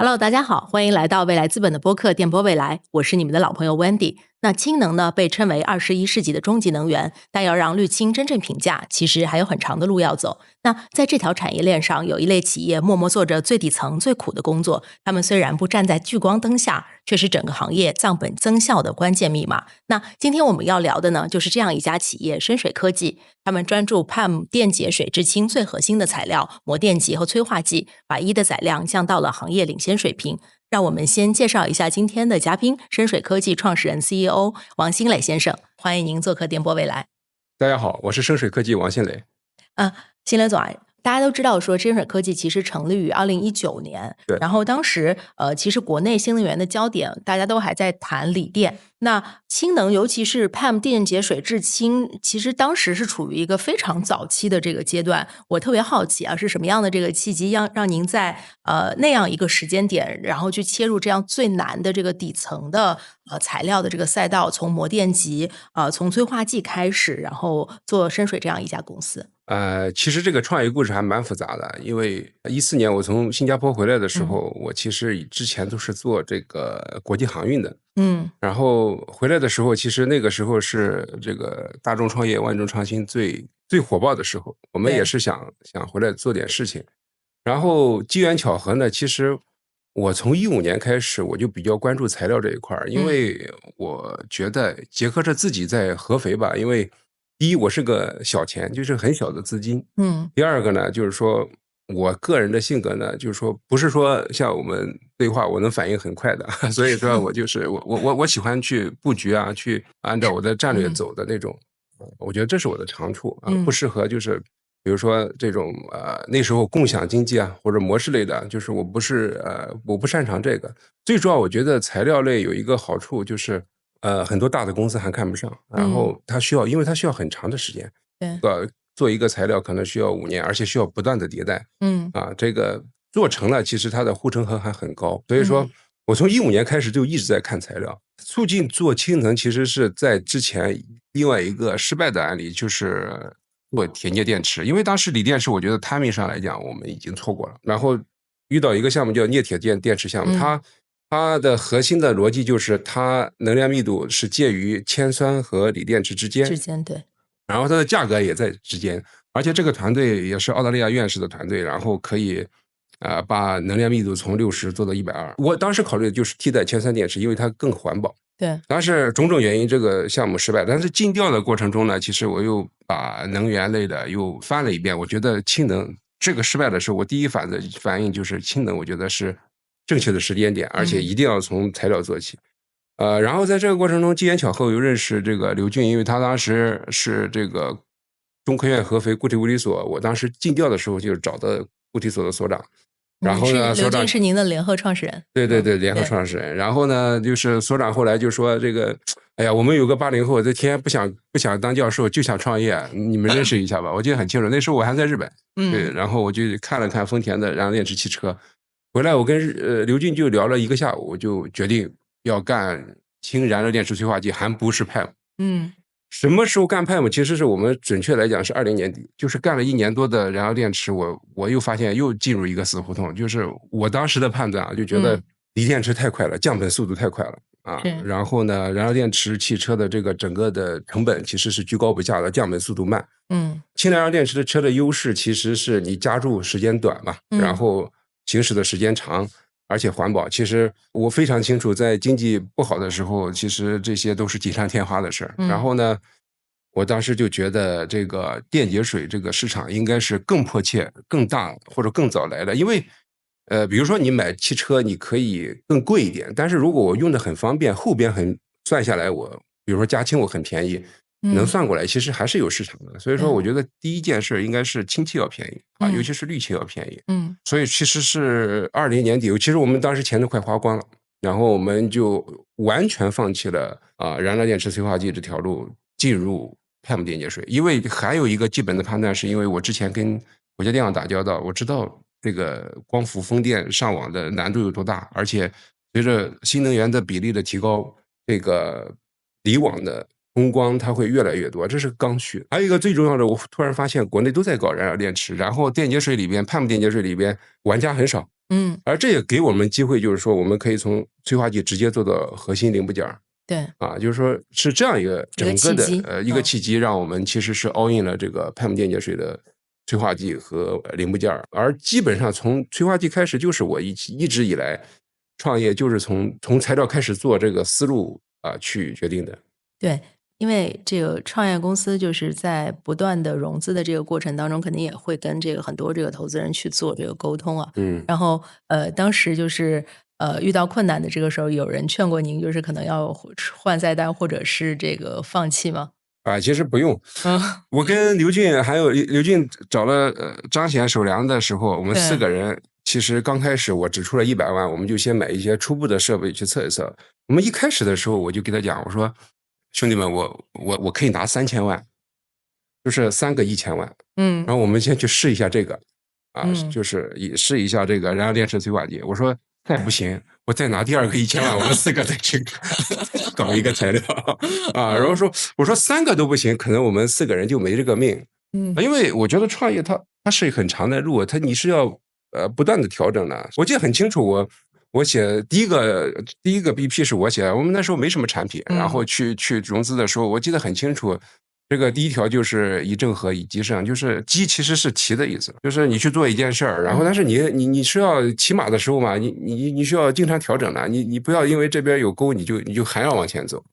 Hello，大家好，欢迎来到未来资本的播客电波未来，我是你们的老朋友 Wendy。那氢能呢，被称为21世纪的终极能源，但要让绿氢真正平价，其实还有很长的路要走。那在这条产业链上，有一类企业默默做着最底层、最苦的工作，他们虽然不站在聚光灯下，却是整个行业降本增效的关键密码。那今天我们要聊的呢，就是这样一家企业——深水科技。他们专注 PEM 电解水制氢最核心的材料膜电极和催化剂，把一的载量降到了行业领先水平。让我们先介绍一下今天的嘉宾，深水科技创始人 CEO 王新磊先生，欢迎您做客电波未来。大家好，我是深水科技王新磊。新磊总啊，大家都知道说深水科技其实成立于2019年，对，然后当时其实国内新能源的焦点大家都还在谈锂电，那氢能尤其是 PEM 电解水制氢，其实当时是处于一个非常早期的这个阶段。我特别好奇啊，是什么样的这个契机让您在那样一个时间点，然后去切入这样最难的这个底层的材料的这个赛道，从膜电极从催化剂开始，然后做深水这样一家公司。其实这个创业故事还蛮复杂的，因为14年我从新加坡回来的时候，我其实之前都是做这个国际航运的，然后回来的时候，其实那个时候是这个大众创业、万众创新最火爆的时候，我们也是想回来做点事情，然后机缘巧合呢，其实我从15年开始，我就比较关注材料这一块，因为我觉得结合着自己在合肥吧，因为第一，我是个小钱，就是很小的资金。第二个呢，就是说我个人的性格呢，就是说不是说像我们对话我能反应很快的，所以说我就是我喜欢去布局啊，去按照我的战略走的那种。我觉得这是我的长处啊，不适合就是比如说这种那时候共享经济啊或者模式类的，就是我不擅长这个。最主要我觉得材料类有一个好处就是。很多大的公司还看不上，然后因为它需要很长的时间，做一个材料可能需要5年，而且需要不断的迭代，这个做成了，其实它的护城河还很高，所以说我从15年开始就一直在看材料，促进做氢能，其实是在之前另外一个失败的案例就是做铁镍电池，因为当时锂电池我觉得 timing 上来讲我们已经错过了，然后遇到一个项目叫镍铁电池项目，它的核心的逻辑就是它能量密度是介于铅酸和锂电池之间，对，然后它的价格也在之间，而且这个团队也是澳大利亚院士的团队，然后可以把能量密度从60做到120。我当时考虑的就是替代铅酸电池，因为它更环保。对，但是种种原因，这个项目失败。但是尽调的过程中呢，其实我又把能源类的又翻了一遍，我觉得氢能这个失败的时候，我第一反应就是氢能，我觉得是正确的时间点，而且一定要从材料做起。然后在这个过程中，机缘巧合我又认识这个刘俊，因为他当时是这个中科院合肥固体物理所，我当时尽调的时候就找到固体所的所长。然后呢，刘俊是您的联合创始人。对，联合创始人。然后呢，就是所长后来就说这个，哎呀，我们有个80后，这天不想当教授，就想创业，你们认识一下吧。我记得很清楚，那时候我还在日本，对，然后我就看了看丰田的燃料电池汽车。回来我跟刘俊就聊了1个下午，我就决定要干氢燃料电池催化剂，还不是 PEM。什么时候干 PEM？ 其实是我们准确来讲是20年底，就是干了1年多的燃料电池，我又发现又进入一个死胡同，就是我当时的判断啊，就觉得锂电池太快了，降本速度太快了啊。然后呢，燃料电池汽车的这个整个的成本其实是居高不下的，降本速度慢。氢燃料电池的车的优势其实是你加注时间短嘛，然后行驶的时间长，而且环保。其实我非常清楚，在经济不好的时候，其实这些都是锦上添花的事儿。然后呢，我当时就觉得这个电解水这个市场应该是更迫切、更大或者更早来的，因为比如说你买汽车，你可以更贵一点，但是如果我用的很方便，后边算下来，我比如说加氢我很便宜。能算过来，其实还是有市场的。所以说，我觉得第一件事应该是氢气要便宜啊，尤其是氯气要便宜。所以其实是20年底，其实我们当时钱都快花光了，然后我们就完全放弃了燃料电池催化剂这条路，进入 PEM 电解水。因为还有一个基本的判断，是因为我之前跟国家电网打交道，我知道这个光伏风电上网的难度有多大，而且随着新能源的比例的提高，这个离网的风光它会越来越多，这是刚需。还有一个最重要的，我突然发现国内都在搞燃料电池，然后电解水里边 PEM 电解水里边玩家很少，而这也给我们机会，就是说我们可以从催化剂直接做到核心零部件。对就是说是这样一个整个的一个契机，让我们其实是 all in 了这个派姆电解水的催化剂和零部件。而基本上从催化剂开始，就是我一直以来创业就是从材料开始做这个思路去决定的。对，因为这个创业公司就是在不断的融资的这个过程当中，肯定也会跟这个很多这个投资人去做这个沟通啊。然后当时就是遇到困难的这个时候，有人劝过您，就是可能要换赛道或者是这个放弃吗？其实不用。我跟刘俊还有刘俊找了张显首梁的时候，我们4个人其实刚开始我只出了100万，我们就先买一些初步的设备去测一测。我们一开始的时候我就给他讲，我说兄弟们，我可以拿3000万，就是3个1000万，然后我们先去试一下这个就是试一下这个燃料电池催化剂。我说再不行，我再拿第2个1000万，我们4个再去搞一个材料然后我说3个都不行，可能我们4个人就没这个命。因为我觉得创业它是很长的路，你是要不断的调整的。我记得很清楚，我写第一个 BP 是我写的，我们那时候没什么产品，然后去融资的时候，我记得很清楚。这个第一条就是以正合以积胜，就是积其实是骑的意思，就是你去做一件事儿，然后但是你是要骑马的时候嘛，你需要经常调整的，你不要因为这边有沟你就还要往前走。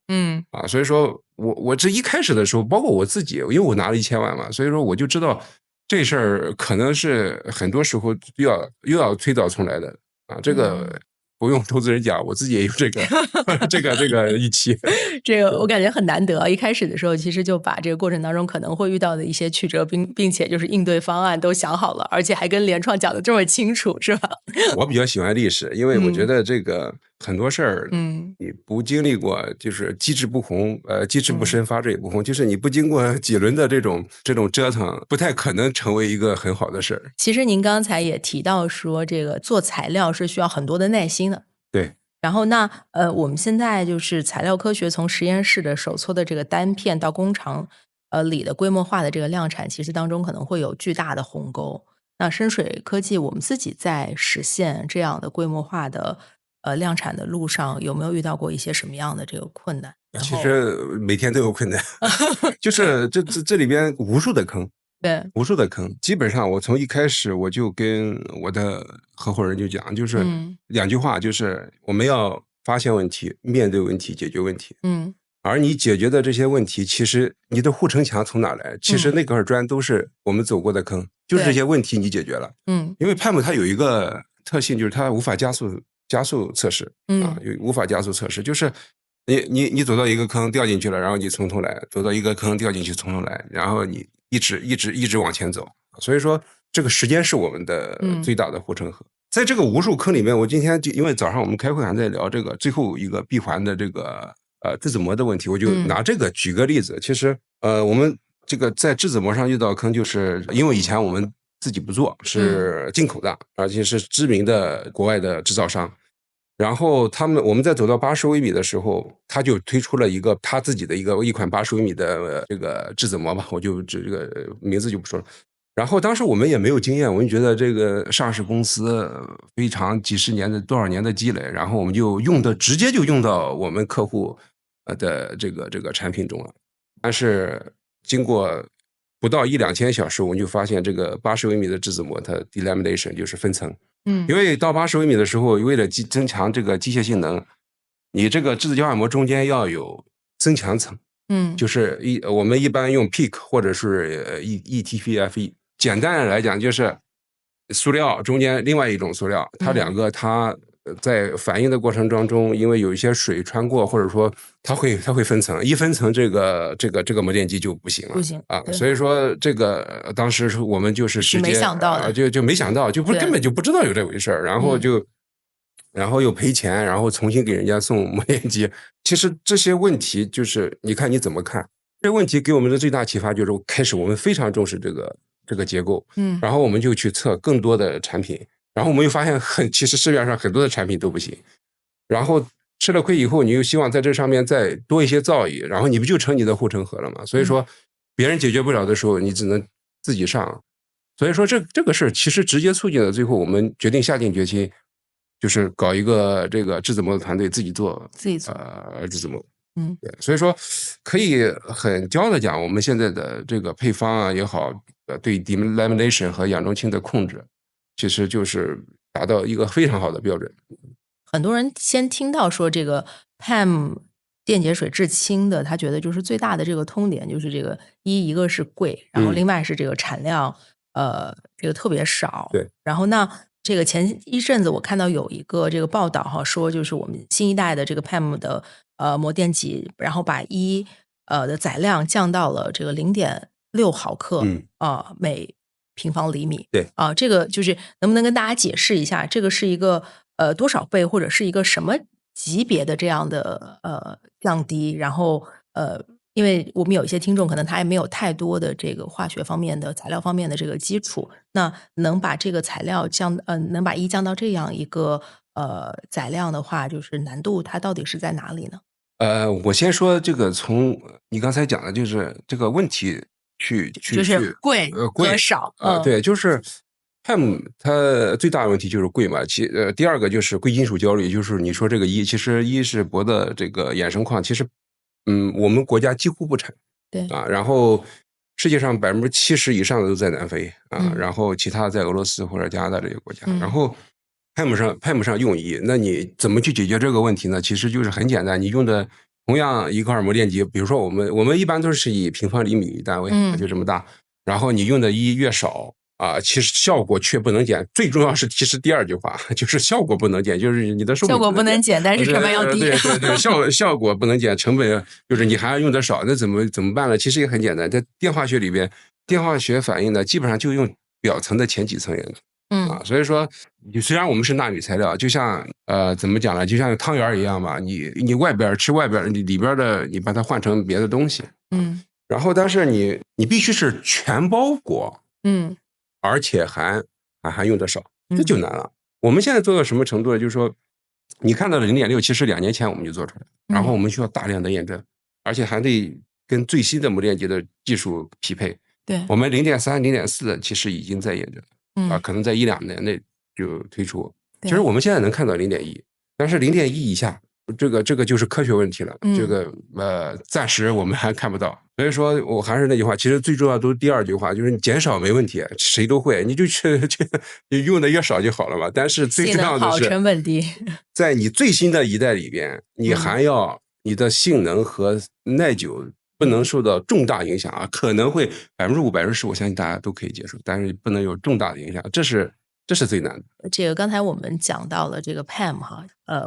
所以说我这一开始的时候，包括我自己，因为我拿了1000万嘛，所以说我就知道这事儿可能是很多时候又要推倒重来的这个。不用投资人讲，我自己也有这个预期。这个我感觉很难得，一开始的时候其实就把这个过程当中可能会遇到的一些曲折，并且就是应对方案都想好了，而且还跟联创讲的这么清楚，是吧？我比较喜欢历史，因为我觉得这个很多事儿，你不经历过，就是机智不红，机智不深，发智也不红，就是你不经过几轮的这种折腾，不太可能成为一个很好的事儿。其实您刚才也提到说，这个做材料是需要很多的耐心的。对。然后那我们现在就是材料科学从实验室的手搓的这个单片到工厂里的规模化的这个量产，其实当中可能会有巨大的鸿沟。那深水科技我们自己在实现这样的规模化的量产的路上，有没有遇到过一些什么样的这个困难？其实每天都有困难，就是这里边无数的坑。对，无数的坑。基本上我从一开始我就跟我的合伙人就讲，就是2句话，就是我们要发现问题，面对问题，解决问题。而你解决的这些问题，其实你的护城墙从哪来？其实那块砖都是我们走过的坑，就是这些问题你解决了。因为派姆它有一个特性，就是它无法加速测试无法加速测试，就是你走到一个坑掉进去了，然后你从头来，走到一个坑掉进去从头来，然后你一直往前走。所以说这个时间是我们的最大的护城河。在这个无数坑里面，我今天就因为早上我们开会还在聊这个最后一个闭环的这个质子膜的问题，我就拿这个举个例子。其实我们这个在质子膜上遇到坑，就是因为以前我们自己不做，是进口的，而且是知名的国外的制造商。然后我们在走到80微米的时候，他就推出了他自己的一款80微米的这个质子膜吧，我就这个名字就不说了。然后当时我们也没有经验，我们觉得这个上市公司非常几十年的多少年的积累，然后我们就直接就用到我们客户的这个产品中了。但是经过不到1-2千小时，我们就发现这个80微米的质子膜它 delamination 就是分层。因为到80微米的时候，为了增强这个机械性能，你这个质子交换膜中间要有增强层。就是我们一般用 PEEK 或者是 ETFE。简单的来讲，就是塑料中间另外一种塑料，它两个它在反应的过程当中，因为有一些水穿过，或者说它会分层，一分层这个膜电机就不行了，不行啊。所以说这个当时我们就是直接没想到的，就没想到，根本就不知道有这回事儿，然后又赔钱，然后重新给人家送膜电机。其实这些问题就是你看你怎么看。这个问题给我们的最大启发就是开始我们非常重视这个结构，然后我们就去测更多的产品，然后我们又发现其实市面上很多的产品都不行，然后吃了亏以后，你又希望在这上面再多一些造诣，然后你不就成你的护城河了吗？所以说别人解决不了的时候，你只能自己上。所以说这个事其实直接促进了最后我们决定下定决心，就是搞一个这个质子膜的团队自己做质子膜。对，所以说可以很骄傲的讲，我们现在的这个配方啊也好，对 delamination 和氧中氢的控制，其实就是达到一个非常好的标准。很多人先听到说这个 PEM 电解水制氢的，他觉得就是最大的这个通点就是这个一个是贵，然后另外是这个产量这个特别少。对，然后那这个前一阵子我看到有一个这个报道哈，说就是我们新一代的这个 PEM 的膜电极，然后把的载量降到了这个0.6毫克每平方厘米。对这个就是能不能跟大家解释一下，这个是一个多少倍或者是一个什么级别的这样的降低？然后因为我们有一些听众可能他也没有太多的这个化学方面的材料方面的这个基础，那能把这个材料能把降到这样一个载量的话，就是难度它到底是在哪里呢？我先说这个，从你刚才讲的就是这个问题就是贵和少对，就是 PEM 它最大的问题就是贵嘛，第二个就是贵金属焦虑，就是你说这个其实是铂的这个衍生矿，其实我们国家几乎不产，对然后世界上70%以上的都在南非然后其他在俄罗斯或者加拿大这些国家，然后PEM 上用1，那你怎么去解决这个问题呢？其实就是很简单，你用的同样一块膜电极，比如说我们一般都是以平方厘米单位，就这么大，然后你用的越少其实效果却不能减。最重要是，其实第二句话就是效果不能减，就是你的寿命效果不能减，但是成本要低。对，效果不能减，成本就是你还要用的少，那怎么办呢？其实也很简单，在电化学里边，电化学反应呢，基本上就用表层的前几层原子。所以说，虽然我们是纳米材料，就像怎么讲呢？就像汤圆一样嘛，你外边吃外边，你里边的你把它换成别的东西，然后但是你必须是全包裹，而且还用的少，这就难了。我们现在做到什么程度呢？就是说，你看到的0.6，其实2年前我们就做出来，然后我们需要大量的验证，而且还得跟最新的膜电极的技术匹配。对，我们0.3、0.4其实已经在验证。可能在1-2年内就推出。其实我们现在能看到0.1，但是0.1以下，这个就是科学问题了。这个暂时我们还看不到。所以说我还是那句话，其实最重要都是第二句话，就是你减少没问题，谁都会，你就你用的越少就好了嘛。但是最重要的是，成本低，在你最新的一代里边，你还要你的性能和耐久不能受到重大影响可能会5%、10%，我相信大家都可以接受，但是不能有重大的影响，这是最难的。这个刚才我们讲到了这个 PEM 哈，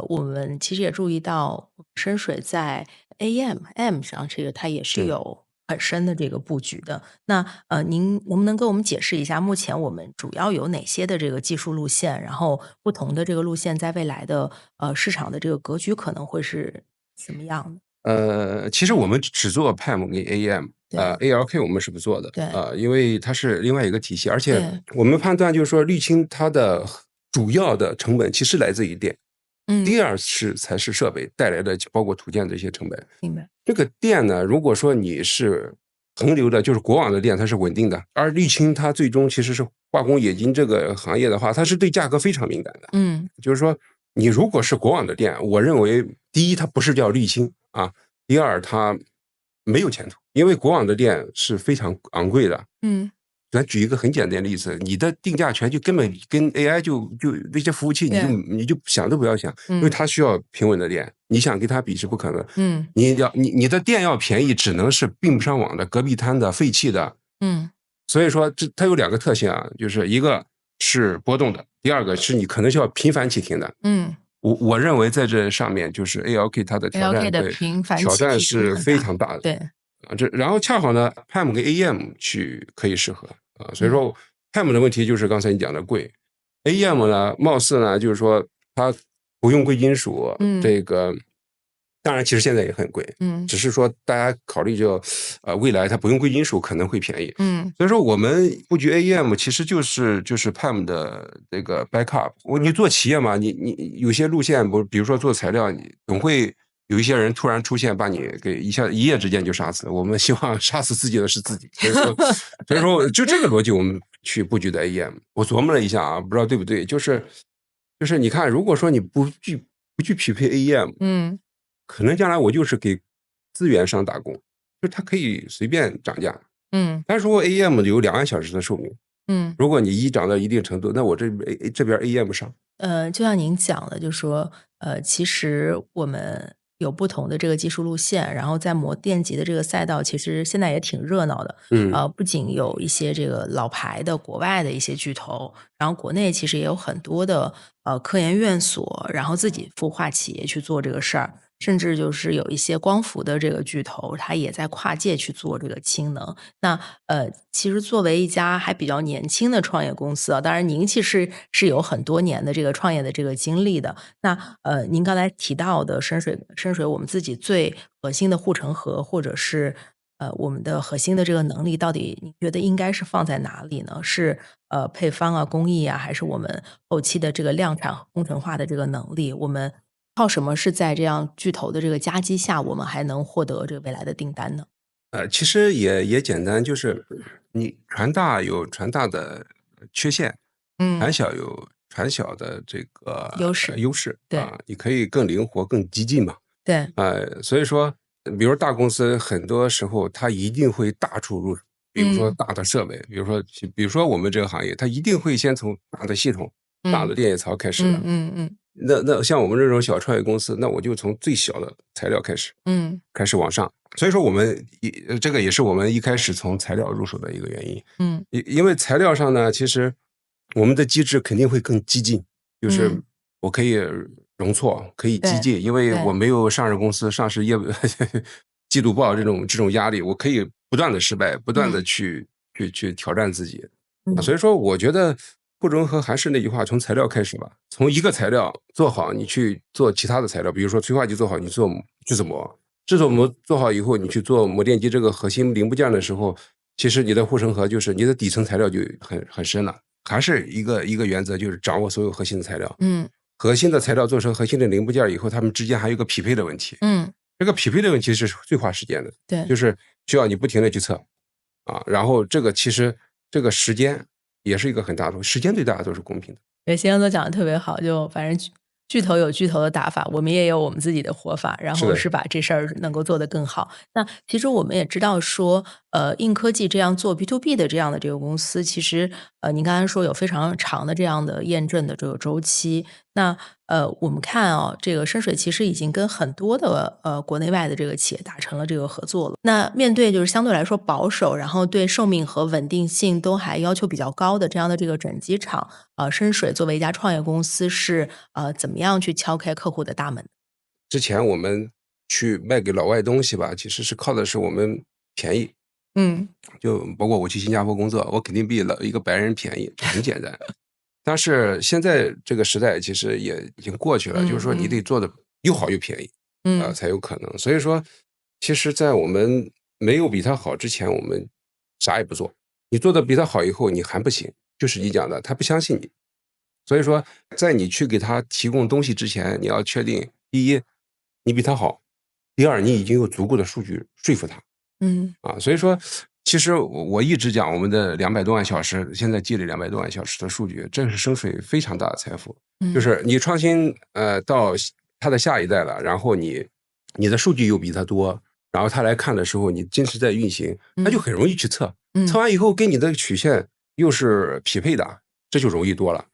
我们其实也注意到深水在 AM 上，这个它也是有很深的这个布局的。那您能不能跟我们解释一下，目前我们主要有哪些的这个技术路线？然后不同的这个路线在未来的市场的这个格局可能会是什么样的？其实我们只做 PEM 跟 AM，ALK 我们是不做的，因为它是另外一个体系，而且我们判断就是说滤清它的主要的成本其实来自于电，第二才是设备带来的，包括土建这些成本。明白。这个电呢，如果说你是恒流的，就是过往的电，它是稳定的，而滤清它最终其实是化工冶金这个行业的话，它是对价格非常敏感的。就是说你如果是过往的电，我认为第一它不是叫滤清第二它没有前途，因为过往的电是非常昂贵的。咱举一个很简单的例子，你的定价权就根本跟 AI 就那些服务器你就想都不要想，因为它需要平稳的电，你想跟它比是不可能。你的电要便宜，只能是并不上网的、隔壁摊的、废弃的。所以说它有两个特性就是一个是波动的，第二个是你可能需要频繁启停的。我认为在这上面就是 ALK 它的挑战是非常大的。对然后恰好呢 PEM 跟 AM 可以适合所以说 PEM 的问题就是刚才你讲的贵， AM 呢貌似呢就是说它不用贵金属，这个当然其实现在也很贵，只是说大家考虑就未来它不用贵金属可能会便宜，所以说我们布局 AM 其实就是 PEM 的这个 backup。你做企业嘛，你有些路线比如说做材料，你总会有一些人突然出现，把你给一夜之间就杀死。我们希望杀死自己的是自己，所以说就这个逻辑，我们去布局的 AM。我琢磨了一下啊，不知道对不对，就是你看，如果说你不去匹配 AM，可能将来我就是给资源商打工，就它可以随便涨价，但是如果 AM 有2万小时的寿命，如果你一涨到一定程度，那我这边 AM 上。就像您讲的，就是说，其实我们有不同的这个技术路线，然后在模电极的这个赛道，其实现在也挺热闹的。不仅有一些这个老牌的国外的一些巨头，然后国内其实也有很多的科研院所，然后自己孵化企业去做这个事儿。甚至就是有一些光伏的这个巨头，它也在跨界去做这个氢能。那其实作为一家还比较年轻的创业公司啊，当然您其实是有很多年的这个创业的这个经历的。那您刚才提到的深水，我们自己最核心的护城河，或者是我们的核心的这个能力，到底您觉得应该是放在哪里呢？是配方啊、工艺啊，还是我们后期的这个量产和工程化的这个能力？我们靠什么是在这样巨头的这个夹击下，我们还能获得这个未来的订单呢？其实也简单，就是你船大有船大的缺陷，船小有船小的这个优势，对，你可以更灵活、更激进嘛。对，所以说，比如大公司很多时候它一定会大处入手，比如说大的设备，比如说我们这个行业，它一定会先从大的系统、大的电液槽开始的。那像我们这种小创业公司，那我就从最小的材料开始，开始往上。所以说我们这个也是我们一开始从材料入手的一个原因。因为材料上呢，其实我们的机制肯定会更激进，就是我可以容错，可以激进，因为我没有上市公司上市业务季度报这种压力，我可以不断的失败，不断的去挑战自己。所以说我觉得不融合还是那句话，从材料开始吧，从一个材料做好，你去做其他的材料，比如说催化剂做好，你做质子膜，制作膜做好以后，你去做模电机这个核心零部件的时候，其实你的护城河就是你的底层材料就很深了。还是一个原则，就是掌握所有核心的材料。核心的材料做成核心的零部件以后，它们之间还有一个匹配的问题。这个匹配的问题是最花时间的。对，就是需要你不停的去测然后这个其实这个时间也是一个很大的，时间对大家都是公平的。对，先生都讲的特别好，就反正巨头有巨头的打法，我们也有我们自己的活法，然后是把这事儿能够做得更好。那其实我们也知道说，硬科技这样做 B2B 的这样的这个公司，其实您刚才说有非常长的这样的验证的这个周期。那我们看这个深水其实已经跟很多的国内外的这个企业达成了这个合作了。那面对就是相对来说保守，然后对寿命和稳定性都还要求比较高的这样的这个整机厂，深水作为一家创业公司是怎么样去敲开客户的大门？之前我们去卖给老外东西吧，其实是靠的是我们便宜。就包括我去新加坡工作，我肯定比一个白人便宜，很简单。但是现在这个时代其实也已经过去了，就是说你得做的又好又便宜，才有可能。所以说，其实在我们没有比他好之前，我们啥也不做。你做的比他好以后，你还不行，就是你讲的，他不相信你。所以说，在你去给他提供东西之前，你要确定，第一，你比他好；第二，你已经有足够的数据说服他。所以说，其实我一直讲我们的200多万小时，现在积累200多万小时的数据，这是深水非常大的财富。就是你创新到他的下一代了，然后你的数据又比他多，然后他来看的时候，你真实在运行，他就很容易去测。测完以后跟你的曲线又是匹配的，这就容易多了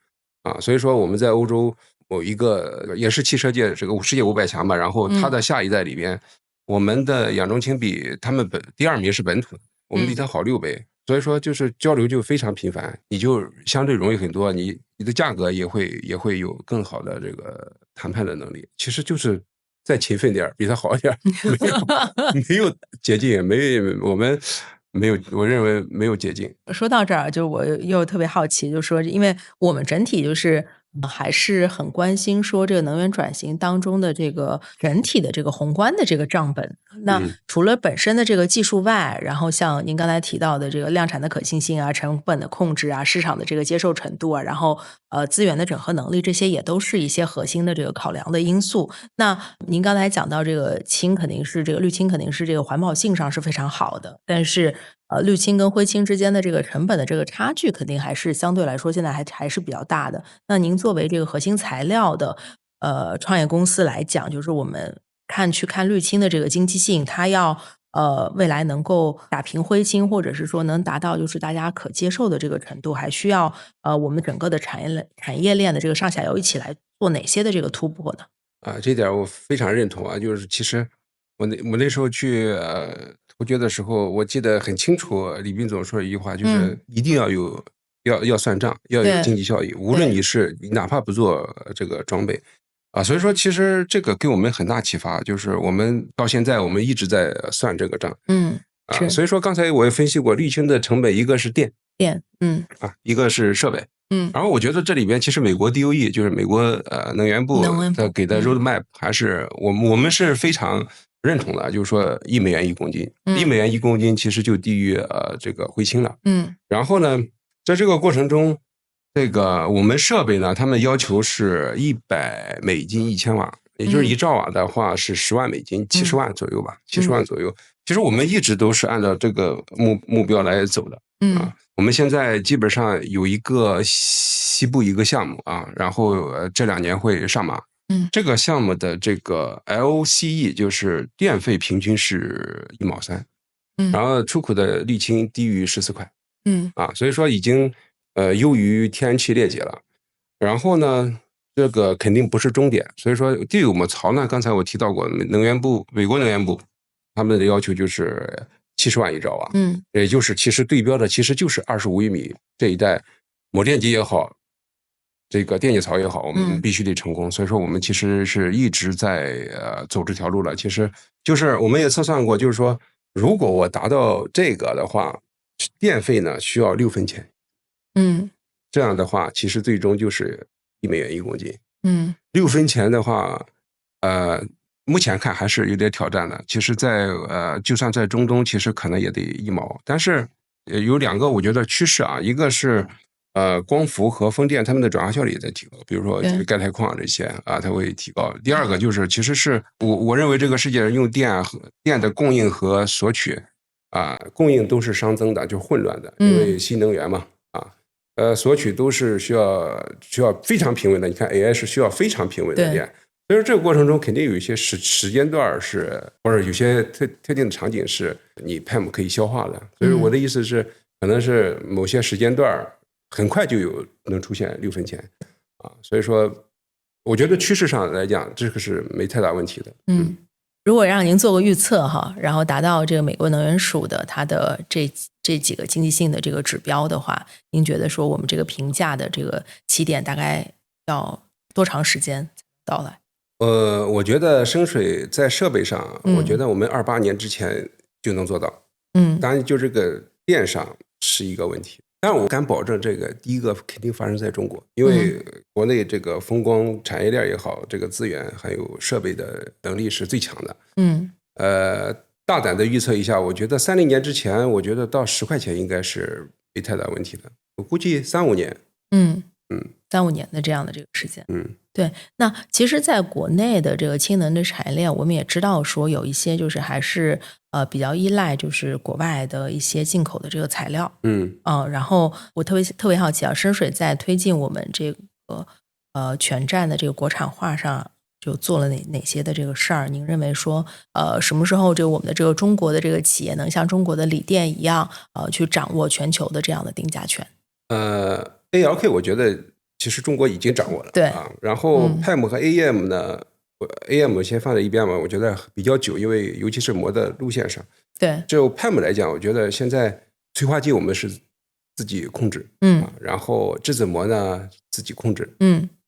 所以说我们在欧洲某一个也是汽车界这个世界500强吧，然后他的下一代里边。我们的氧中氢比他们第2名是本土，我们比他好6倍，所以说就是交流就非常频繁，你就相对容易很多，你的价格也会有更好的这个谈判的能力。其实就是再勤奋点，比他好一点，没有捷径，我们没有，我认为没有捷径。说到这儿，就我又特别好奇，就是说，因为我们整体就是还是很关心说这个能源转型当中的这个整体的这个宏观的这个账本。那除了本身的这个技术外，然后像您刚才提到的这个量产的可信性啊、成本的控制啊、市场的这个接受程度啊，然后资源的整合能力，这些也都是一些核心的这个考量的因素。那您刚才讲到这个氢肯定是这个氯氢肯定是这个环保性上是非常好的，但是氯氢跟灰氢之间的这个成本的这个差距肯定还是相对来说现在还是比较大的。那您作为这个核心材料的创业公司来讲，就是我们去看氯氢的这个经济性，它要未来能够打平灰氢，或者是说能达到就是大家可接受的这个程度，还需要我们整个的产业链的这个上下游一起来做哪些的这个突破呢？这点我非常认同啊，就是其实我那时候去投决的时候，我记得很清楚，李斌总说一句话，就是一定要要算账，要有经济效益，无论你哪怕不做这个装备所以说其实这个给我们很大启发，就是我们到现在我们一直在算这个账。所以说刚才我也分析过，沥青的成本一个是电，一个是设备。然后我觉得这里边其实美国 DOE 就是美国能源部的给的 roadmap 还是我们是非常认同的，就是说$1一公斤，$1一公斤其实就低于这个灰氢了。然后呢，在这个过程中，这个我们设备呢，他们要求是$100 1000瓦，也就是1兆瓦的话是$10万，70万左右吧，70万左右。其实我们一直都是按照这个目标来走的。我们现在基本上有一个西部一个项目然后这2年会上马。这个项目的这个 LCE 就是电费平均是1毛3，然后出口的沥青低于14块。所以说已经优于天然气裂解了。然后呢，这个肯定不是终点，所以说第5摩槽呢，刚才我提到过，美国能源部他们的要求就是70万1兆瓦，也就是其实对标的其实就是25厘米这一代抹电机也好，这个电解槽也好，我们必须得成功。所以说我们其实是一直在走这条路了。其实就是我们也测算过，就是说如果我达到这个的话，电费呢需要6分钱。这样的话其实最终就是$1一公斤。6分钱的话目前看还是有点挑战的。其实在就算在中东其实可能也得1毛。但是有2个我觉得趋势一个是光伏和风电它们的转化效率也在提高，比如说钙钛矿这些它会提高。第2个就是其实是我认为这个世界上用电的供应和索取供应都是熵增的，就是混乱的，因为新能源嘛索取都是需要非常平稳的。你看 AI 是需要非常平稳的电，所以说这个过程中肯定有一些时间段是，或者有些特定的场景是你 PEM 可以消化的。所以我的意思是，可能是某些时间段很快就能出现6分钱所以说我觉得趋势上来讲，这个是没太大问题的。如果让您做个预测然后达到这个美国能源署的它的这几个经济性的这个指标的话，您觉得说我们这个评价的这个起点大概要多长时间到来？我觉得升水在设备上，我觉得我们28年之前就能做到。当然就这个电上是一个问题。但是我敢保证，这个第一个肯定发生在中国，因为国内这个风光产业链也好，这个资源还有设备的能力是最强的。大胆的预测一下，我觉得30年之前，我觉得到10块钱应该是没太大问题的。我估计3-5年。3-5年的这样的这个时间。对。那其实在国内的这个氢能的产业链，我们也知道说有一些就是还是比较依赖就是国外的一些进口的这个材料。然后我特别好奇深水在推进我们这个全站的这个国产化上就做了哪些的这个事儿？您认为说什么时候我们的这个中国的这个企业能像中国的锂电一样去掌握全球的这样的定价权？ALK 我觉得其实中国已经掌握了。对然后 PEM 和 AM 呢，AM 先放在一边嘛，我觉得比较久，因为尤其是膜的路线上。对。就 PEM 来讲，我觉得现在催化剂我们是自己控制。然后质子膜呢自己控制。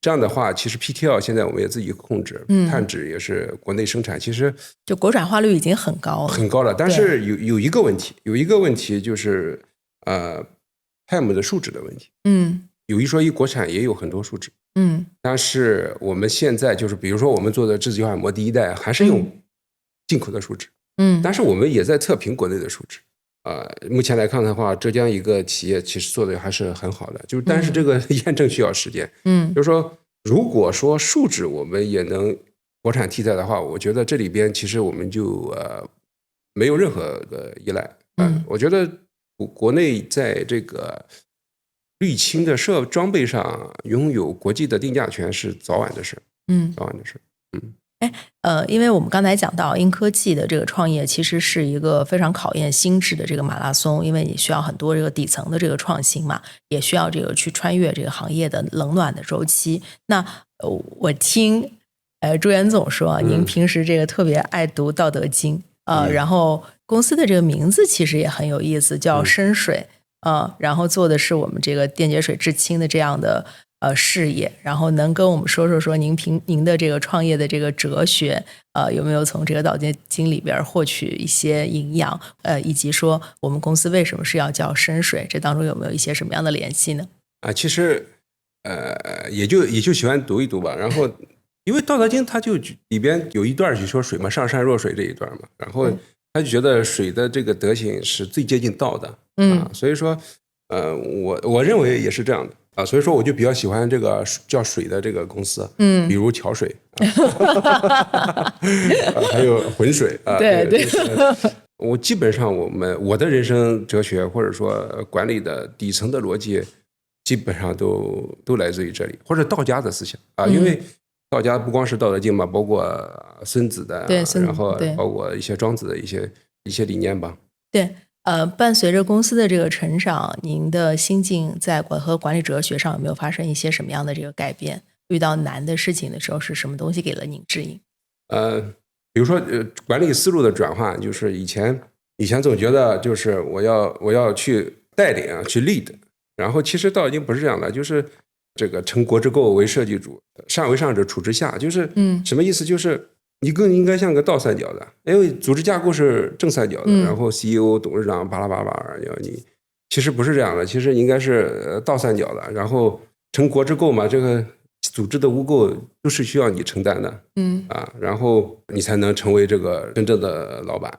这样的话，其实 PTL 现在我们也自己控制，碳质也是国内生产，其实就国产化率已经很高了。但是有一个问题就是PEM 的数值的问题。有一说一，国产也有很多数值。但是我们现在就是比如说我们做的质子交换膜第一代还是用进口的树脂，但是我们也在测评国内的树脂。目前来看的话，浙江一个企业其实做的还是很好的，就是但是这个验证需要时间。就是说，如果说树脂我们也能国产替代的话，我觉得这里边其实我们就没有任何的依赖。我觉得国内在这个滤清的装备上拥有国际的定价权是早晚的事。早晚的事。因为我们刚才讲到英科技的这个创业其实是一个非常考验心智的这个马拉松，因为你需要很多这个底层的这个创新嘛，也需要这个去穿越这个行业的冷暖的周期。那我听朱元总说，您平时这个特别爱读《道德经》然后公司的这个名字其实也很有意思，叫深水然后做的是我们这个电解水制氢的这样的事业，然后能跟我们说您的这个创业的这个哲学有没有从这个道德经里边获取一些营养以及说我们公司为什么是要叫深水，这当中有没有一些什么样的联系呢？其实也就喜欢读一读吧，然后因为道德经它就里边有一段就说水嘛，上善若水这一段嘛，然后他就觉得水的这个德行是最接近道的，所以说我认为也是这样的所以说我就比较喜欢这个叫水的这个公司，比如桥水还有浑水对我基本上我的人生哲学或者说管理的底层的逻辑基本上都来自于这里，或者道家的思想因为道家不光是道德经嘛，包括孙子的然后包括一些庄子的一些理念吧。对伴随着公司的这个成长，您的心境在和管理哲学上有没有发生一些什么样的这个改变？遇到难的事情的时候，是什么东西给了您指引？比如说管理思路的转换，就是以前总觉得就是我要去带领去 lead， 然后其实道已经不是这样的，就是这个成国之构为社稷主，上为上者处之下，就是什么意思？就是你更应该像个倒三角的，因为组织架构是正三角的，然后 CEO 董事长巴拉巴拉，你其实不是这样的，其实应该是倒三角的，然后成国之构嘛，这个组织的污垢都是需要你承担的，然后你才能成为这个真正的老板，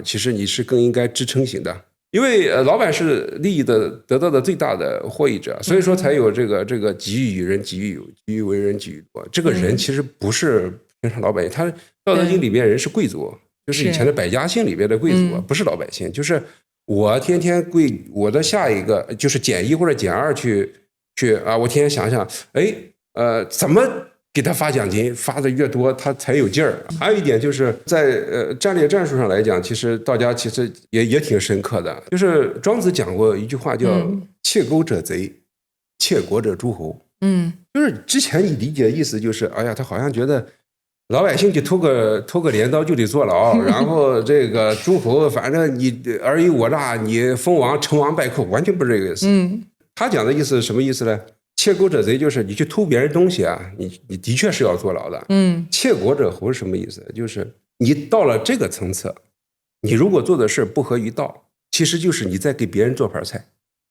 其实你是更应该支撑型的，因为老板是利益的得到的最大的获益者，所以说才有这个己欲与人，己欲为人，己欲多。这个人其实不是平常老百姓，他《道德经》里面人是贵族，就是以前的百家姓里边的贵族，不是老百姓。就是我天天我的下一个就是减1或者减2去我天天想想，怎么给他发奖金，发的越多他才有劲儿。还有一点就是在战略战术上来讲，其实道家其实也挺深刻的，就是庄子讲过一句话叫窃钩者贼，窃国者诸侯。就是之前你理解的意思就是，哎呀，他好像觉得老百姓就偷个镰刀就得坐牢，然后这个诸侯反正你尔虞我诈，你封王成王败寇，完全不是这个意思。他讲的意思是什么意思呢？窃钩者贼就是你去偷别人东西你的确是要坐牢的。窃国者侯是什么意思？就是你到了这个层次，你如果做的事不合于道，其实就是你在给别人做盘菜。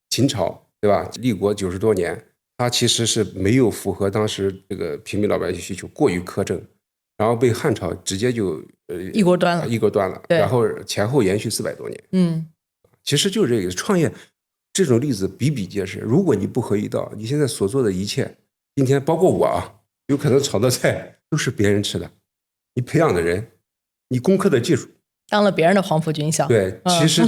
秦朝对吧？立国90多年，他其实是没有符合当时这个平民老百姓需求，过于苛政，然后被汉朝直接就一锅端了，然后前后延续400多年。其实就是这个创业这种例子比比皆是。如果你不合一道，你现在所做的一切，今天包括我有可能炒的菜都是别人吃的，你培养的人，你攻克的技术，当了别人的黄埔军校。对，其实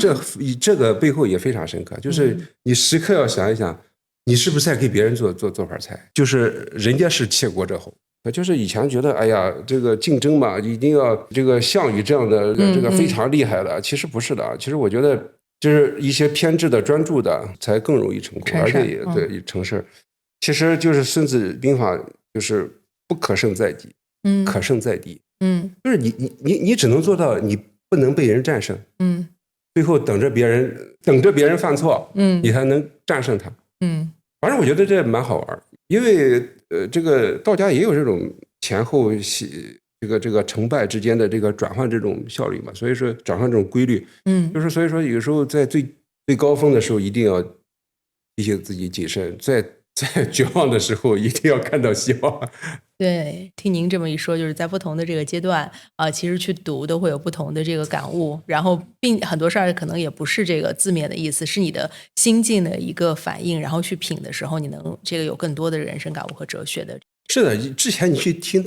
这个背后也非常深刻，就是你时刻要想一想，你是不是在给别人做盘菜？就是人家是窃国者侯。就是以前觉得，哎呀，这个竞争嘛，一定要这个项羽这样的这个非常厉害的，其实不是的。其实我觉得，就是一些偏执的、专注的，才更容易成功，而且也对成事。其实就是《孙子兵法》，就是不可胜在敌，可胜在敌。就是你只能做到，你不能被人战胜。最后等着别人犯错，你才能战胜他。反正我觉得这蛮好玩，因为这个道家也有这种前后这个成败之间的这个转换这种效率嘛，所以说转换这种规律，就是所以说有时候在最高峰的时候一定要提醒自己谨慎，在在绝望的时候一定要看到希望。对，听您这么一说，就是在不同的这个阶段其实去读都会有不同的这个感悟，然后很多事儿可能也不是这个字面的意思，是你的心境的一个反应，然后去品的时候，你能这个有更多的人生感悟和哲学的。是的，之前你去听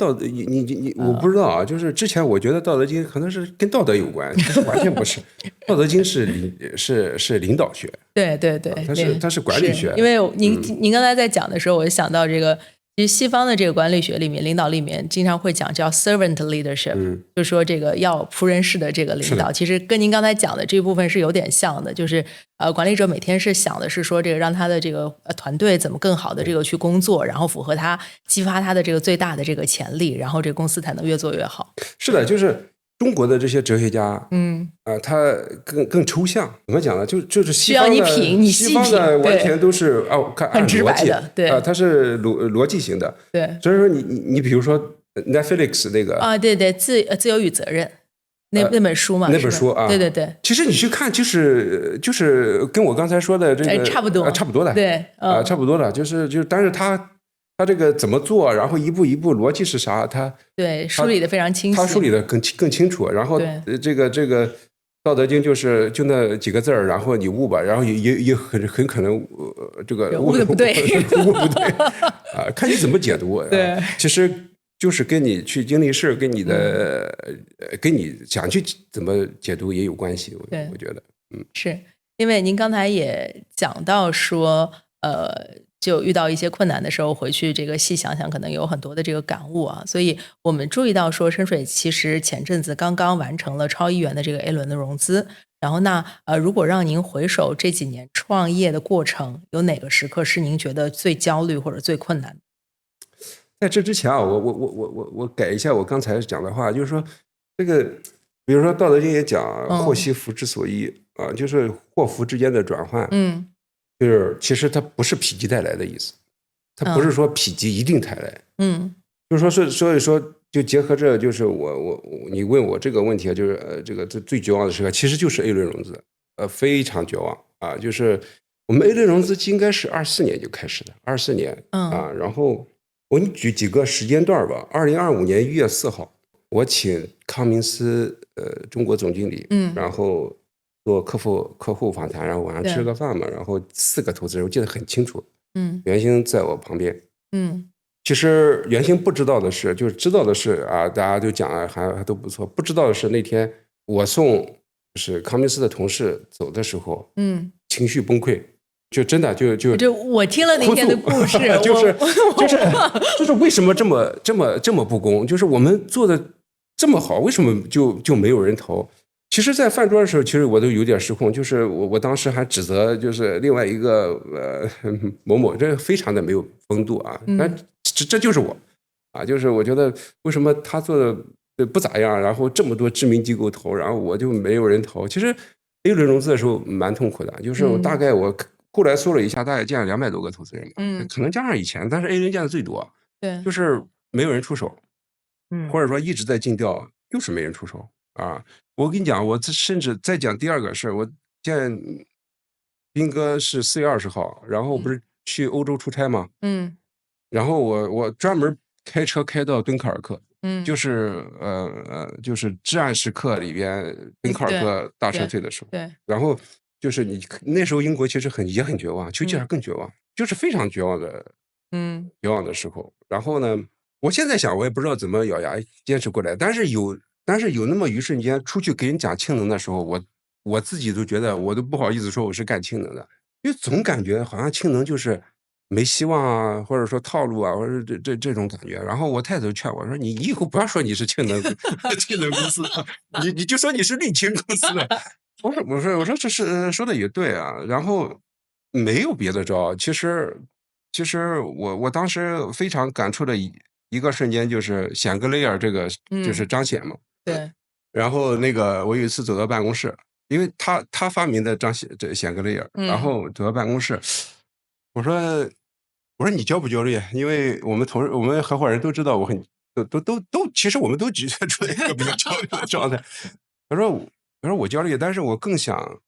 我不知道啊，就是之前我觉得《道德经》可能是跟道德有关，其实完全不是，《道德经》是领导学，对对对，它是管理学。因为您刚才在讲的时候，我就想到这个。其实西方的这个管理学里面，领导里面经常会讲叫 servant leadership，就是说这个要仆人式的这个领导，其实跟您刚才讲的这部分是有点像的，就是管理者每天是想的是说这个让他的这个团队怎么更好的这个去工作，然后符合他激发他的这个最大的这个潜力，然后这个公司才能越做越好。是的，就是中国的这些哲学家，他更抽象，怎么讲呢？就是需要你品，你细品，西方的完全都是很直白的，对它是逻辑型的，对。所以说你比如说 Netflix 那个对，自由与责任那本书嘛，那本书啊，对。其实你去看，就是跟我刚才说的这个差不多的，对差不多的，但是他这个怎么做，然后一步一步逻辑是啥，他梳理的非常清晰，他梳理的更清楚。然后这个《道德经》就那几个字儿，然后你悟吧，然后也很可能这个悟的不对，悟不对啊，看你怎么解读。对，其实就是跟你去经历事，跟你想去怎么解读也有关系。我觉得，是因为您刚才也讲到说，就遇到一些困难的时候，回去这个细想想，可能有很多的这个感悟啊。所以我们注意到说，深水其实前阵子刚刚完成了超1亿元的这个 A 轮的融资。然后如果让您回首这几年创业的过程，有哪个时刻是您觉得最焦虑或者最困难的？在这之前啊，我改一下我刚才讲的话，就是说这个，比如说《道德经》也讲“祸兮福之所依”啊，就是祸福之间的转换。就是其实它不是否极泰来的意思，它不是说否极一定泰来。就是说所以说就结合这，就是你问我这个问题，就是这个最绝望的时刻，其实就是 A 轮融资，非常绝望啊！就是我们 A 轮融资应该是24年就开始的，24年啊。然后我给你举几个时间段吧。2025年1月4号，我请康明斯中国总经理，然后做客户访谈，然后晚上吃个饭嘛，然后4个投资人，我记得很清楚。袁兴在我旁边。其实袁兴不知道的是，就是知道的是啊，大家都讲啊，还都不错。不知道的是那天我送就是康明斯的同事走的时候，情绪崩溃，就真的就我听了那天的故事，就是为什么这么不公？就是我们做的这么好，为什么就没有人投？其实，在饭桌的时候，其实我都有点失控。就是我当时还指责，就是另外一个某某，这非常的没有风度啊。但这就是我啊，就是我觉得为什么他做的不咋样，然后这么多知名机构投，然后我就没有人投。其实 A 轮融资的时候蛮痛苦的，就是大概我后来搜了一下，大概见了200多个投资人吧，可能加上以前，但是 A 轮见的最多。对，就是没有人出手，或者说一直在尽调，就是没人出手啊。我跟你讲，我甚至再讲第二个事，我见斌哥是4月20号，然后不是去欧洲出差吗？然后我专门开车开到敦刻尔克，就是就是至暗时刻里边敦刻尔克大撤退的时候，对，然后就是你那时候英国其实也很绝望，丘吉尔更绝望，就是非常绝望的时候。然后呢，我现在想我也不知道怎么咬牙坚持过来，但是有那么一瞬间出去给人讲氢能的时候，我自己都觉得我都不好意思说我是干氢能的，因为总感觉好像氢能就是没希望啊，或者说套路啊，或者这种感觉。然后我太太劝我说：“你以后不要说你是氢能公司，你就说你是沥青公司的。”我说这是说的也对啊。然后没有别的招，其实我当时非常感触的一个瞬间就是显格雷尔这个就是张显嘛。对。然后那个我有一次走到办公室，因为他发明的显格雷尔，然后走到办公室，我说你焦不焦虑？因为我们合伙人都知道我其实我们都觉得处于一个比较焦虑的状态。他说我焦虑，但是我更想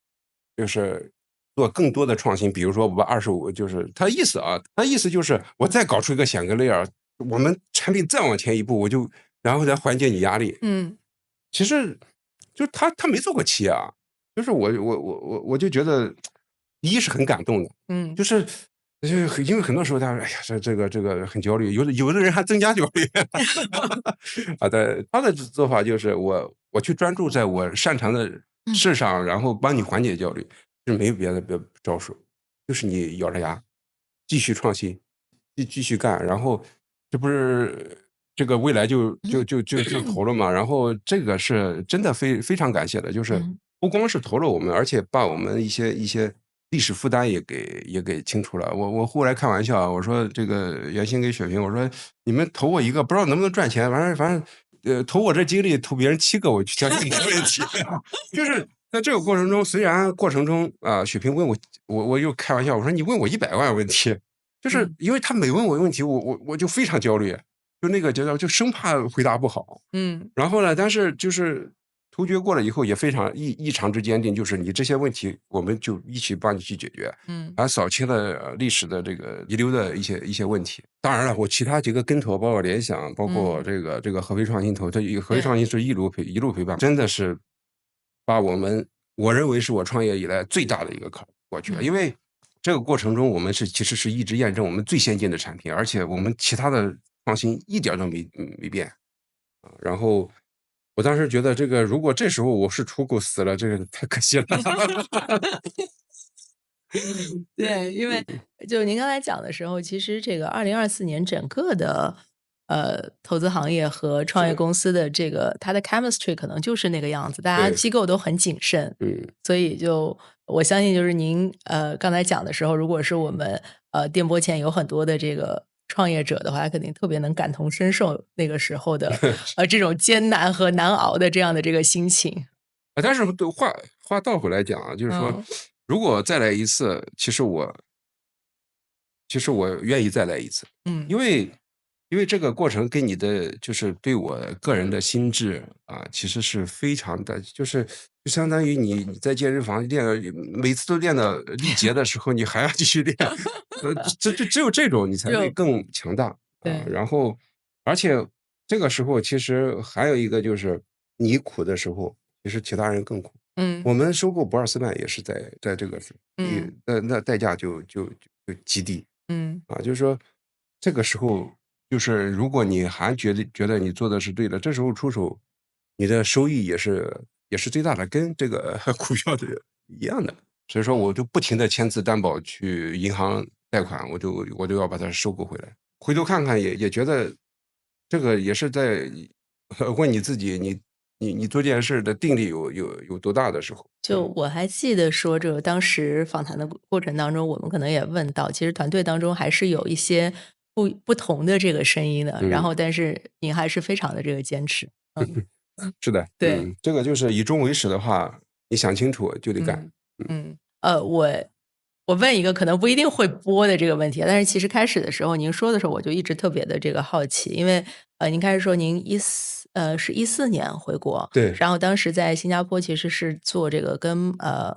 就是做更多的创新，比如说我把25，就是他意思就是我再搞出一个显格 layer，我们产品再往前一步，然后再缓解你压力。其实就是他没做过企业啊，就是我就觉得，一是很感动的，就是因为很多时候他说，哎呀，这个很焦虑，有的人还增加焦虑。啊，对，他的做法就是我去专注在我擅长的事上，然后帮你缓解焦虑，是没有别的招数，就是你咬着牙继续创新，继续干，然后这不是这个未来就投了嘛？然后这个是真的非常感谢的，就是不光是投了我们，而且把我们一些历史负担也给清除了。我后来开玩笑，我说这个袁鑫给雪萍，我说你们投我一个，不知道能不能赚钱，反正投我这精力投别人7个，我相信没问题。就是在这个过程中，虽然过程中雪萍问我又开玩笑，我说你问我100万问题，就是因为他每问我问题，我就非常焦虑，就那个就生怕回答不好。然后呢，但是就是突厥过了以后也非常异常之坚定，就是你这些问题我们就一起帮你去解决，扫清了历史的这个遗留的一些问题。当然了，我其他几个跟投，包括联想，包括这个合肥创新投，这合肥创新是一路陪伴，真的是把我认为是我创业以来最大的一个坎过去了。因为这个过程中我们其实是一直验证我们最先进的产品，而且我们其他的创新一点都没变。然后我当时觉得这个，如果这时候我是出狗死了，这个太可惜了。对，因为就您刚才讲的时候，其实这个2024年整个的投资行业和创业公司的这个它的 chemistry 可能就是那个样子，大家机构都很谨慎，所以就我相信就是您刚才讲的时候，如果是我们电波前有很多的这个创业者的话，他肯定特别能感同身受那个时候的这种艰难和难熬的这样的这个心情。但是话倒回来讲啊，就是说，如果再来一次，其实我愿意再来一次，因为这个过程跟你的就是对我个人的心智其实是非常的，就相当于你在健身房练，每次都练到力竭的时候，你还要继续练，只有这种你才会更强大然后，而且这个时候其实还有一个就是你苦的时候，其实其他人更苦。我们收购博尔斯曼也是在这个时候，那代价就极低。就是说这个时候，就是如果你还觉得你做的是对的，这时候出手，你的收益也是最大的，跟这个股票的一样的。所以说，我就不停的签字担保去银行贷款，我就要把它收购回来。回头看看也觉得这个也是在问你自己，你做这件事的定力有多大的时候。就我还记得说，这个当时访谈的过程当中，我们可能也问到，其实团队当中还是有一些不同的这个声音的，然后但是您还是非常的这个坚持。是的，对，这个就是以终为始的话，你想清楚就得干。我问一个可能不一定会播的这个问题，但是其实开始的时候您说的时候，我就一直特别的这个好奇，因为您开始说您是14年回国，对，然后当时在新加坡其实是做这个跟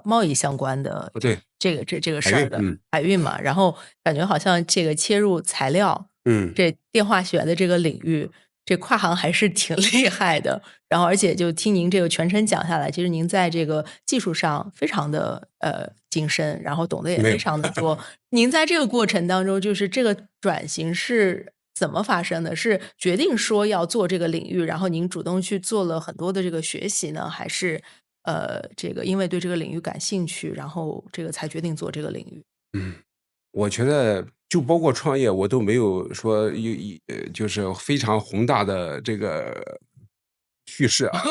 贸易相关的对这个事儿的海运嘛，然后感觉好像这个切入材料，这电化学的这个领域。这跨行还是挺厉害的，然后而且就听您这个全程讲下来，其实您在这个技术上非常的精深，然后懂得也非常的多。您在这个过程当中，就是这个转型是怎么发生的？是决定说要做这个领域，然后您主动去做了很多的这个学习呢，还是这个因为对这个领域感兴趣，然后这个才决定做这个领域？我觉得就包括创业，我都没有说就是非常宏大的这个叙事啊，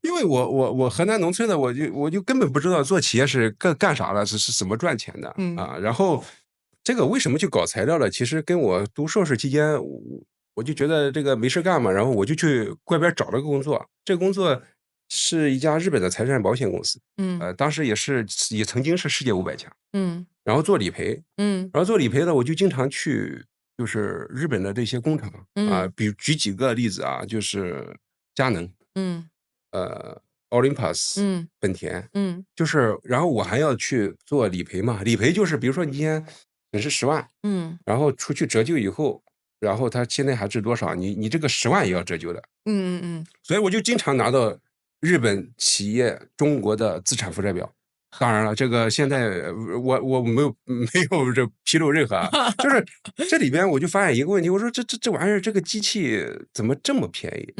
因为我河南农村的，我就根本不知道做企业是干啥的，是怎么赚钱的然后这个为什么去搞材料了？其实跟我读硕士期间，我就觉得这个没事干嘛，然后我就去外边找了个工作，这个工作是一家日本的财产保险公司，当时也曾经是世界500强，然后做理赔，然后做理赔呢，我就经常去就是日本的这些工厂比如举几个例子啊，就是佳能， Olympus，本田，就是然后我还要去做理赔嘛，理赔就是比如说你今天损失10万，然后出去折旧以后，然后它现在还值多少，你这个10万也要折旧的，所以我就经常拿到日本企业中国的资产负债表。当然了，这个现在我没有这披露任何啊，就是这里边我就发现一个问题，我说这玩意儿这个机器怎么这么便宜？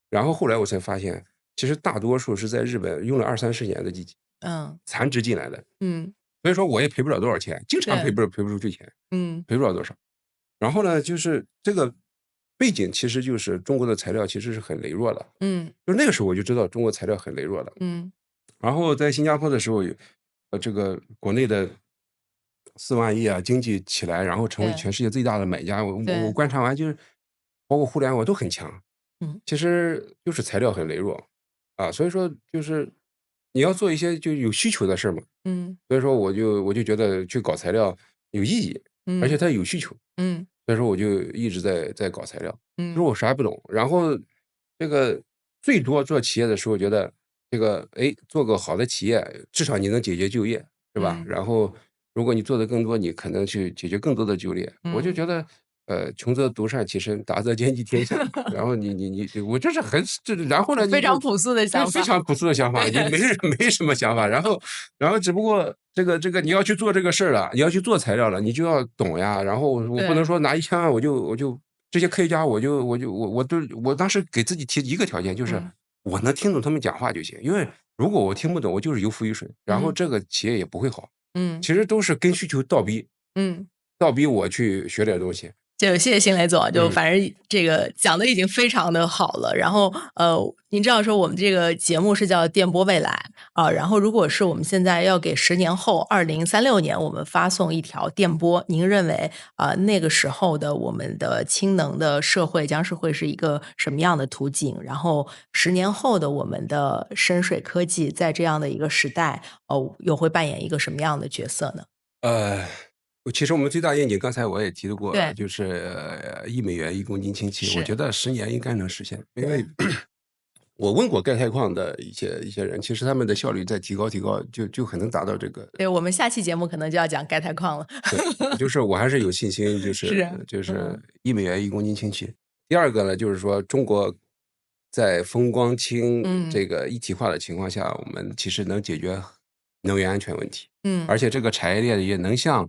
然后后来我才发现，其实大多数是在日本用了20-30年的机器，残值进来的，所以说我也赔不了多少钱，经常赔不出去钱，赔不了多少。然后呢，就是这个背景其实就是中国的材料其实是很羸弱的，就那个时候我就知道中国材料很羸弱的，然后在新加坡的时候，这个国内的4万亿啊，经济起来，然后成为全世界最大的买家，我观察完就是，包括互联网都很强，其实就是材料很羸弱，啊，所以说就是你要做一些就有需求的事儿嘛，所以说我就觉得去搞材料有意义，而且它有需求，所以说我就一直在搞材料，就是我啥也不懂，然后这个最多做企业的时候，觉得这个做个好的企业，至少你能解决就业，是吧？然后如果你做的更多，你可能去解决更多的就业，我就觉得。穷则独善其身，达则兼济天下。然后我这是然后呢？非常朴素的想法，非常朴素的想法，你没什么想法。然后只不过这个你要去做这个事儿了，你要去做材料了，你就要懂呀。然后我不能说拿1000万我就这些科学家我当时给自己提一个条件，就是我能听懂他们讲话就行。因为如果我听不懂，我就是游浮于水，然后这个企业也不会好。其实都是跟需求倒逼，倒逼我去学点东西。就谢谢辛磊总，就反正这个讲的已经非常的好了。然后您知道说我们这个节目是叫电波未来啊，然后如果是我们现在要给10年后2036年我们发送一条电波，您认为那个时候的我们的氢能的社会将是会是一个什么样的图景？然后10年后的我们的深水科技在这样的一个时代又会扮演一个什么样的角色呢？其实我们最大愿景，刚才我也提到过，就是1美元1公斤氢气，我觉得10年应该能实现。因为我问过钙钛矿的一些人，其实他们的效率再提高，就很能达到这个。对，我们下期节目可能就要讲钙钛矿了。对，就是我还是有信心，就是1美元1公斤氢气。第二个呢，就是说中国在风光氢这个一体化的情况下，我们其实能解决能源安全问题。而且这个产业链也能像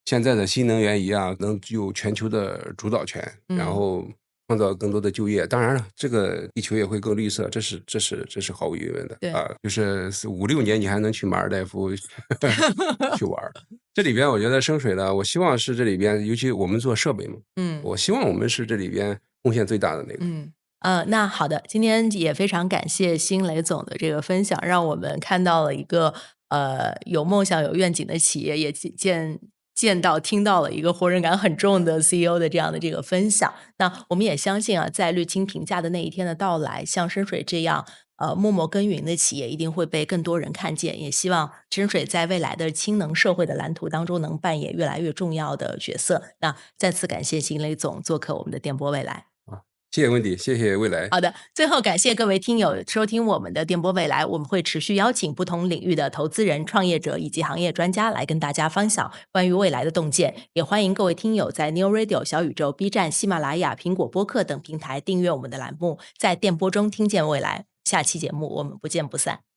现在的新能源一样，能具有全球的主导权，然后创造更多的就业。当然了，这个地球也会更绿色，这是毫无疑问的。就是5-6年你还能去马尔代夫去玩。这里边我觉得深水呢，我希望是这里边，尤其我们做设备嘛，我希望我们是这里边贡献最大的那个。那好的，今天也非常感谢辛磊总的这个分享，让我们看到了一个有梦想有愿景的企业，也见到听到了一个活人感很重的 CEO 的这样的这个分享。那我们也相信在绿氢评价的那一天的到来，像深水这样默默耕耘的企业一定会被更多人看见，也希望深水在未来的氢能社会的蓝图当中能扮演越来越重要的角色。那再次感谢辛磊总做客我们的电波未来。谢谢温迪，谢谢未来。好的，最后感谢各位听友收听我们的电波未来，我们会持续邀请不同领域的投资人、创业者以及行业专家来跟大家分享关于未来的洞见，也欢迎各位听友在 New Radio、小宇宙、B 站、喜马拉雅、苹果播客等平台订阅我们的栏目，在电波中听见未来。下期节目我们不见不散。